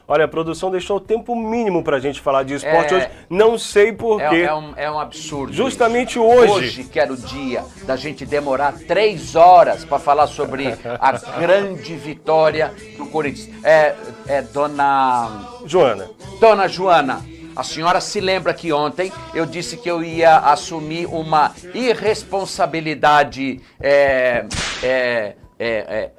Olha, a produção deixou o tempo mínimo pra gente falar de esporte hoje. Não sei porquê. É um absurdo. Justamente hoje. Hoje que era o dia da gente demorar 3 horas para falar sobre a grande vitória do Corinthians. Dona Joana, a senhora se lembra que ontem eu disse que eu ia assumir uma irresponsabilidade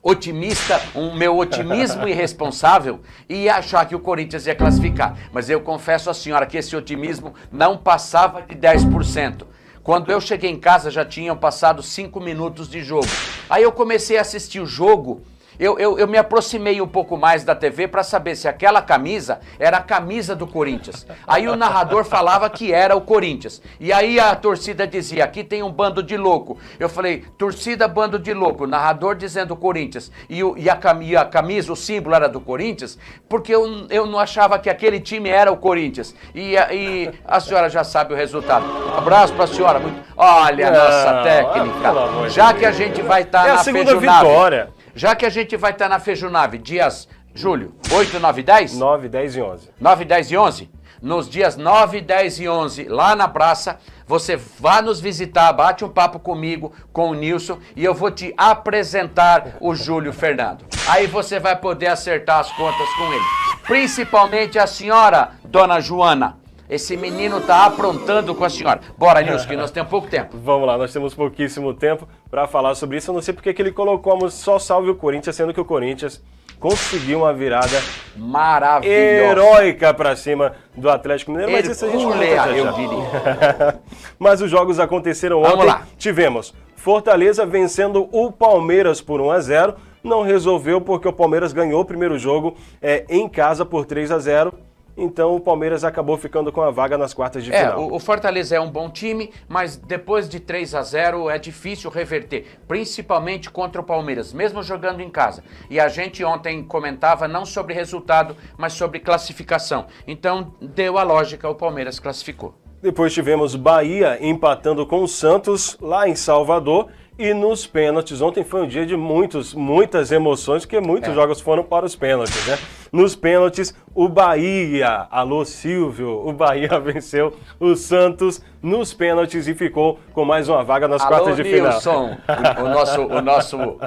otimista, meu otimismo irresponsável, e ia achar que o Corinthians ia classificar. Mas eu confesso à senhora que esse otimismo não passava de 10%. Quando eu cheguei em casa já tinham passado 5 minutos de jogo. Aí eu comecei a assistir o jogo. Eu me aproximei um pouco mais da TV para saber se aquela camisa era a camisa do Corinthians. Aí o narrador falava que era o Corinthians. E aí a torcida dizia, aqui tem um bando de louco. Eu falei, torcida, bando de louco. O narrador dizendo Corinthians. E a camisa, o símbolo era do Corinthians, porque eu não achava que aquele time era o Corinthians. E a senhora já sabe o resultado. Abraço para a senhora. Olha a nossa técnica. Já que a gente vai estar na segunda vitória. Já que a gente vai estar na Fejunave, dias, Júlio, 8, 9 e 10? 9, 10 e 11. 9, 10 e 11? Nos dias 9, 10 e 11, lá na praça, você vá nos visitar, bate um papo comigo, com o Nilson, e eu vou te apresentar o Júlio Fernando. Aí você vai poder acertar as contas com ele. Principalmente a senhora, Dona Joana. Esse menino tá aprontando com a senhora. Bora, Nilson, que nós temos pouco tempo. Vamos lá, nós temos pouquíssimo tempo para falar sobre isso. Eu não sei porque que ele colocou a música Só Salve o Corinthians, sendo que o Corinthians conseguiu uma virada maravilhosa, heróica para cima do Atlético Mineiro. Mas isso a gente eu diria. Mas os jogos aconteceram ontem. Vamos lá. Tivemos Fortaleza vencendo o Palmeiras por 1-0. Não resolveu porque o Palmeiras ganhou o primeiro jogo em casa por 3-0. Então o Palmeiras acabou ficando com a vaga nas quartas de final. O Fortaleza é um bom time, mas depois de 3-0 é difícil reverter, principalmente contra o Palmeiras, mesmo jogando em casa. E a gente ontem comentava não sobre resultado, mas sobre classificação. Então deu a lógica, o Palmeiras classificou. Depois tivemos Bahia empatando com o Santos lá em Salvador. E nos pênaltis, ontem foi um dia de muitas emoções, porque muitos jogos foram para os pênaltis, né? Nos pênaltis, o Bahia, alô Silvio, o Bahia venceu o Santos nos pênaltis e ficou com mais uma vaga nas quartas de final. Nilson,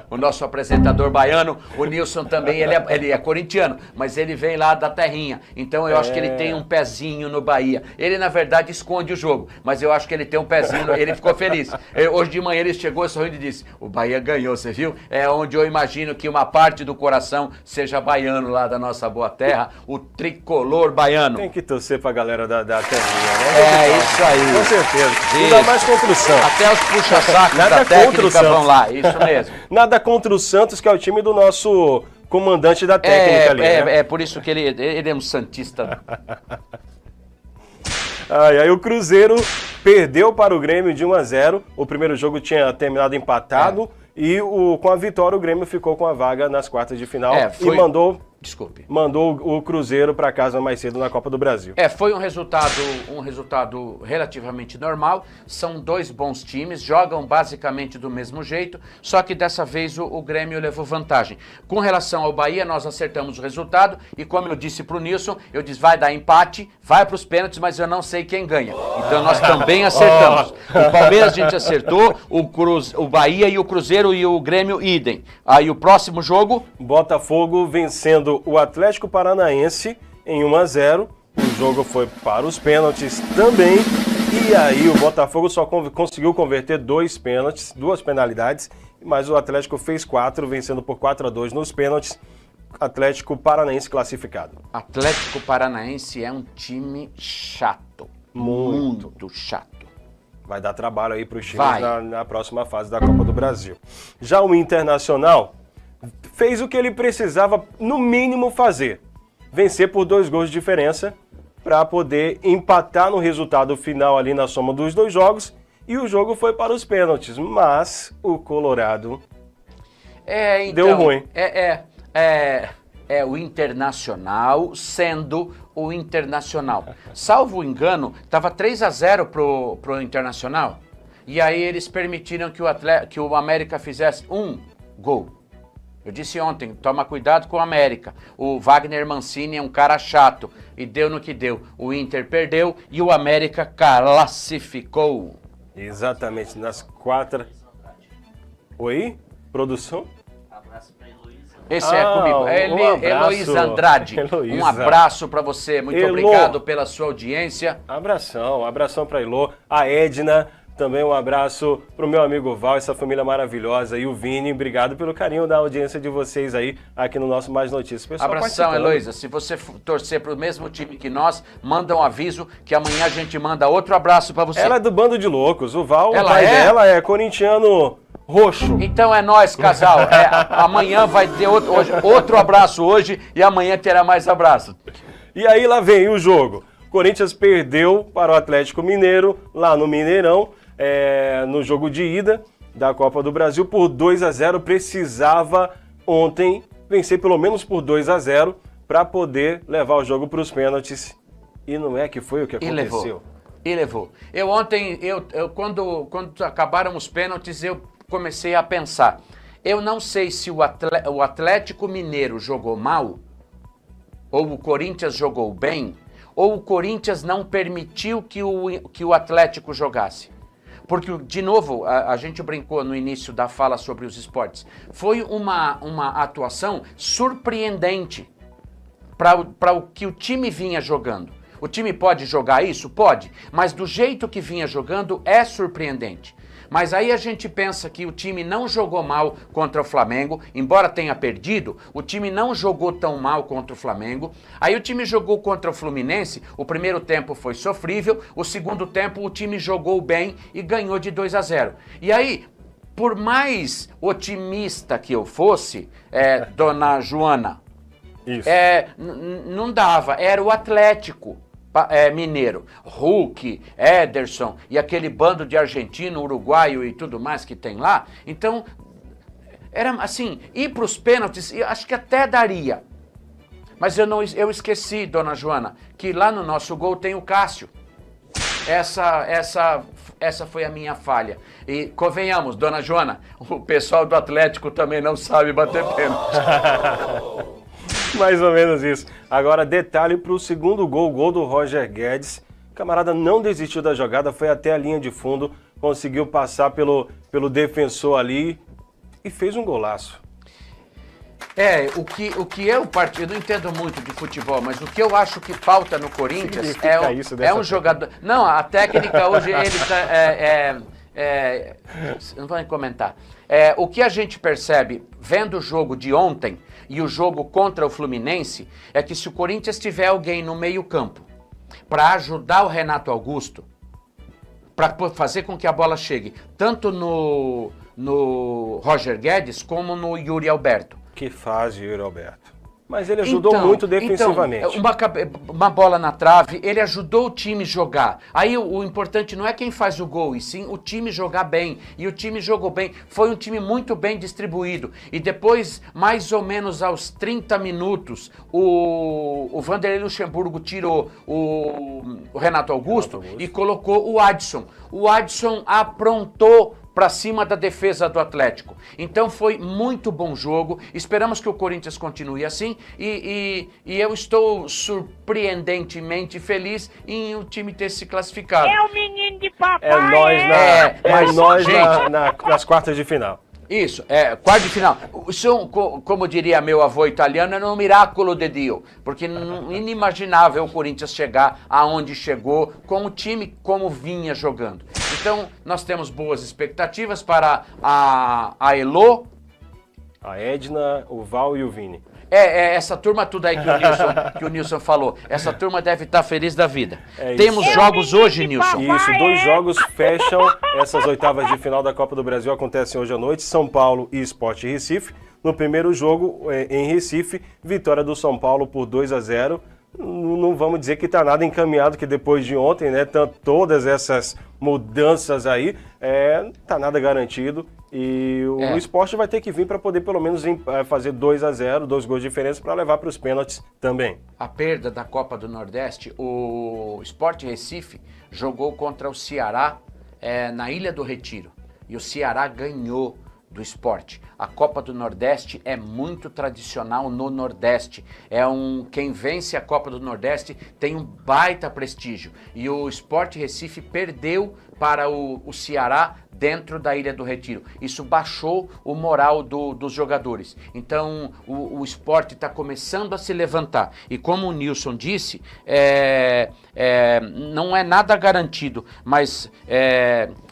o nosso apresentador baiano, o Nilson também, ele é corintiano, mas ele vem lá da terrinha, então eu acho que ele tem um pezinho no Bahia. Ele, na verdade, esconde o jogo, mas eu acho que ele tem um pezinho, ele ficou feliz. Hoje de manhã ele chegou sorrindo e disse, o Bahia ganhou, você viu? É onde eu imagino que uma parte do coração seja baiano lá da nossa boa terra, o tricolor baiano. Tem que torcer pra galera da terrinha, né? Isso aí. Com certeza. Ainda mais contra o Santos. Até os puxa-sacos da técnica vão lá, isso mesmo. Nada contra o Santos, que é o time do nosso comandante da técnica ali, né? É por isso que ele é um santista. Aí o Cruzeiro perdeu para o Grêmio de 1-0. O primeiro jogo tinha terminado empatado e com a vitória o Grêmio ficou com a vaga nas quartas de final e mandou o Cruzeiro para casa mais cedo na Copa do Brasil. Foi um resultado relativamente normal. São dois bons times, jogam basicamente do mesmo jeito, só que dessa vez o Grêmio levou vantagem. Com relação ao Bahia, nós acertamos o resultado e como eu disse para o Nilson, eu disse vai dar empate, vai para os pênaltis, mas eu não sei quem ganha. Então nós também acertamos. O Palmeiras a gente acertou, o Bahia e o Cruzeiro e o Grêmio idem. Aí o próximo jogo... Botafogo vencendo o Atlético Paranaense em 1-0. O jogo foi para os pênaltis também. E aí o Botafogo só conseguiu converter 2 pênaltis, 2 penalidades, mas o Atlético fez 4, vencendo por 4-2 nos pênaltis. Atlético Paranaense classificado. Atlético Paranaense é um time chato. Muito chato. Vai dar trabalho aí para os times na próxima fase da Copa do Brasil. Já o Internacional fez o que ele precisava, no mínimo, fazer. Vencer por 2 gols de diferença para poder empatar no resultado final ali na soma dos 2 jogos. E o jogo foi para os pênaltis, mas o Colorado deu ruim. O Internacional sendo o Internacional. Salvo engano, estava 3-0 pro Internacional. E aí eles permitiram que o América fizesse 1 gol. Eu disse ontem, toma cuidado com o América. O Wagner Mancini é um cara chato. E deu no que deu. O Inter perdeu e o América classificou. Exatamente, nas 4... Oi? Produção? Esse é comigo. Heloísa Andrade. Heloísa. Um abraço para você. Muito obrigado pela sua audiência. Abração para Elô. A Edna, também um abraço pro meu amigo Val, essa família maravilhosa. E o Vini, obrigado pelo carinho da audiência de vocês aí, aqui no nosso Mais Notícias. Pessoal, abração, Heloísa. Se você torcer pro mesmo time que nós, manda um aviso que amanhã a gente manda outro abraço para você. Ela é do Bando de Loucos. O Val, ela o pai dela é corintiano roxo. Então é nós, casal. Amanhã vai ter outro abraço hoje e amanhã terá mais abraço. E aí lá vem o jogo. Corinthians perdeu para o Atlético Mineiro, lá no Mineirão, no jogo de ida da Copa do Brasil por 2-0. Precisava ontem vencer pelo menos por 2-0 para poder levar o jogo para os pênaltis. E não é que foi o que aconteceu. E levou. Eu ontem, quando acabaram os pênaltis, eu comecei a pensar. Eu não sei se o Atlético Mineiro jogou mal, ou o Corinthians jogou bem, ou o Corinthians não permitiu que o Atlético jogasse. Porque, de novo, a gente brincou no início da fala sobre os esportes. Foi uma atuação surpreendente para o que o time vinha jogando. O time pode jogar isso? Pode. Mas do jeito que vinha jogando é surpreendente. Mas aí a gente pensa que o time não jogou mal contra o Flamengo, embora tenha perdido, o time não jogou tão mal contra o Flamengo. Aí o time jogou contra o Fluminense, o primeiro tempo foi sofrível, o segundo tempo o time jogou bem e ganhou de 2-0. E aí, por mais otimista que eu fosse, dona Joana, não dava, era o Atlético Mineiro, Hulk, Ederson e aquele bando de argentino, uruguaio e tudo mais que tem lá. Então, era assim, ir para os pênaltis, acho que até daria. Mas eu esqueci, dona Joana, que lá no nosso gol tem o Cássio. Essa foi a minha falha. E convenhamos, dona Joana, o pessoal do Atlético também não sabe bater pênalti. Mais ou menos isso. Agora, detalhe para o segundo gol, o gol do Roger Guedes. O camarada não desistiu da jogada, foi até a linha de fundo, conseguiu passar pelo defensor ali e fez um golaço. O que eu não entendo muito de futebol, mas o que eu acho que falta no Corinthians é um jogador... Não, a técnica hoje, não vou comentar. O que a gente percebe vendo o jogo de ontem e o jogo contra o Fluminense é que se o Corinthians tiver alguém no meio-campo para ajudar o Renato Augusto, para fazer com que a bola chegue tanto no Roger Guedes como no Yuri Alberto. Que faz Yuri Alberto. Mas ele ajudou muito defensivamente. Uma bola na trave, ele ajudou o time a jogar. Aí o importante não é quem faz o gol, e sim o time jogar bem. E o time jogou bem. Foi um time muito bem distribuído. E depois, mais ou menos aos 30 minutos, o Vanderlei Luxemburgo tirou o Renato Augusto e colocou o Adson. O Adson aprontou para cima da defesa do Atlético. Então foi muito bom jogo, esperamos que o Corinthians continue assim e eu estou surpreendentemente feliz em o time ter se classificado. É o menino de papai! É nós nas quartas de final. Isso, quarto de final. Isso, como diria meu avô italiano, é um miracolo de Dio, porque inimaginável o Corinthians chegar aonde chegou, com o time como vinha jogando. Então, nós temos boas expectativas para a Elô, a Edna, o Val e o Vini. Essa turma tudo aí que o Nilson falou. Essa turma deve estar feliz da vida. Temos jogos hoje, Nilson. Isso, 2 jogos fecham essas oitavas de final da Copa do Brasil. Acontecem hoje à noite, São Paulo e Sport Recife. No primeiro jogo, em Recife, vitória do São Paulo por 2-0. Não vamos dizer que está nada encaminhado, que depois de ontem, né, todas essas mudanças aí, tá nada garantido. E o Sport vai ter que vir para poder pelo menos fazer 2-0, 2 gols de diferença para levar para os pênaltis também. A perda da Copa do Nordeste, o Sport Recife jogou contra o Ceará na Ilha do Retiro. E o Ceará ganhou do esporte. A Copa do Nordeste é muito tradicional no Nordeste. Quem vence a Copa do Nordeste tem um baita prestígio. E o Sport Recife perdeu para o Ceará dentro da Ilha do Retiro. Isso baixou o moral dos jogadores. Então o esporte está começando a se levantar. E como o Nilson disse, não é nada garantido, mas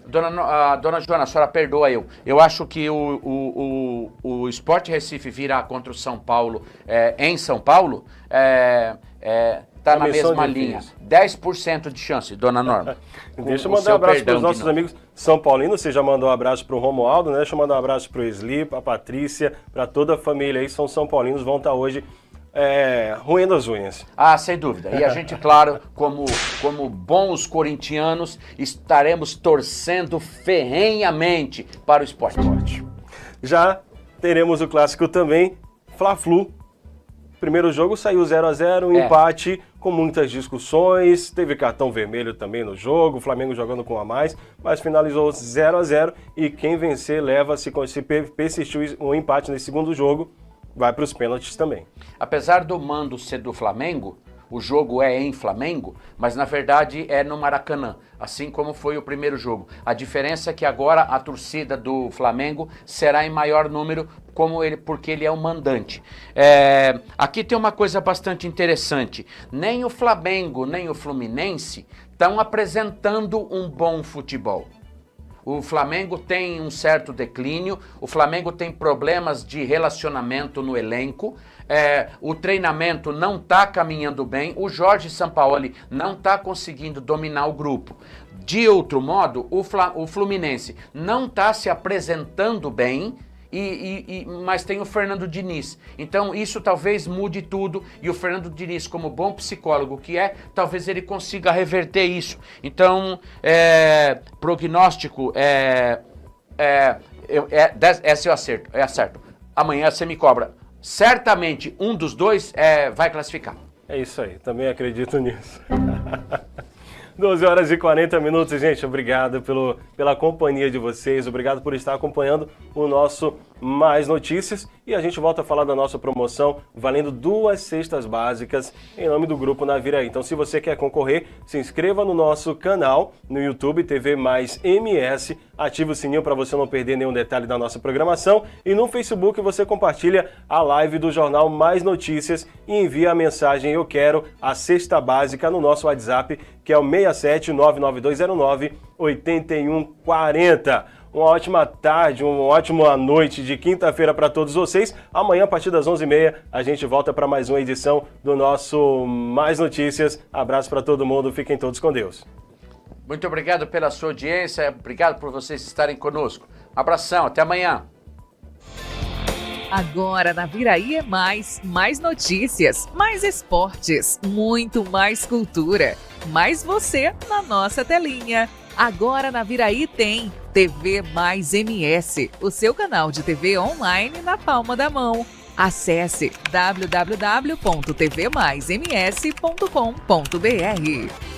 Dona Joana, a senhora perdoa eu. Eu acho que o Sport Recife virá contra o São Paulo em São Paulo, tá na mesma linha. 10% de chance, dona Norma. Deixa eu mandar um abraço para os nossos amigos São Paulinos. Você já mandou um abraço para o Romualdo, né? Deixa eu mandar um abraço para o Sli, para a Patrícia, para toda a família aí. São São Paulinos, vão estar hoje roendo as unhas. Ah, sem dúvida. E a gente, claro, como bons corintianos, estaremos torcendo ferrenhamente para o esporte. Já teremos o clássico também, Fla-Flu. Primeiro jogo saiu 0-0, empate com muitas discussões, teve cartão vermelho também no jogo, o Flamengo jogando com a mais, mas finalizou 0-0 e quem vencer leva, se persistir o empate nesse segundo jogo, vai para os pênaltis também. Apesar do mando ser do Flamengo, o jogo é em Flamengo, mas na verdade é no Maracanã, assim como foi o primeiro jogo. A diferença é que agora a torcida do Flamengo será em maior número, porque ele é o mandante. Aqui tem uma coisa bastante interessante. Nem o Flamengo, nem o Fluminense estão apresentando um bom futebol. O Flamengo tem um certo declínio, o Flamengo tem problemas de relacionamento no elenco, o treinamento não está caminhando bem, o Jorge Sampaoli não está conseguindo dominar o grupo. De outro modo, o Fluminense não está se apresentando bem, mas tem o Fernando Diniz. Então isso talvez mude tudo e o Fernando Diniz, como bom psicólogo que talvez ele consiga reverter isso. Então, prognóstico, essa eu acerto. Amanhã você me cobra. Certamente um dos dois vai classificar. É isso aí, também acredito nisso. 12 horas e 40 minutos, gente. Obrigado pela companhia de vocês. Obrigado por estar acompanhando o nosso Mais Notícias. E a gente volta a falar da nossa promoção, valendo 2 cestas básicas em nome do Grupo Naviraí. Então, se você quer concorrer, se inscreva no nosso canal no YouTube, TV Mais MS. Ative o sininho para você não perder nenhum detalhe da nossa programação. E no Facebook você compartilha a live do Jornal Mais Notícias e envia a mensagem "Eu quero a cesta básica" no nosso WhatsApp, que é o 67992098140. Uma ótima tarde, uma ótima noite de quinta-feira para todos vocês. Amanhã, a partir das 11h30, a gente volta para mais uma edição do nosso Mais Notícias. Abraço para todo mundo, fiquem todos com Deus. Muito obrigado pela sua audiência, obrigado por vocês estarem conosco. Abração, até amanhã. Agora na Viraí é mais notícias, mais esportes, muito mais cultura, mais você na nossa telinha. Agora na Viraí tem TV Mais MS, o seu canal de TV online na palma da mão. Acesse www.tvmaisms.com.br.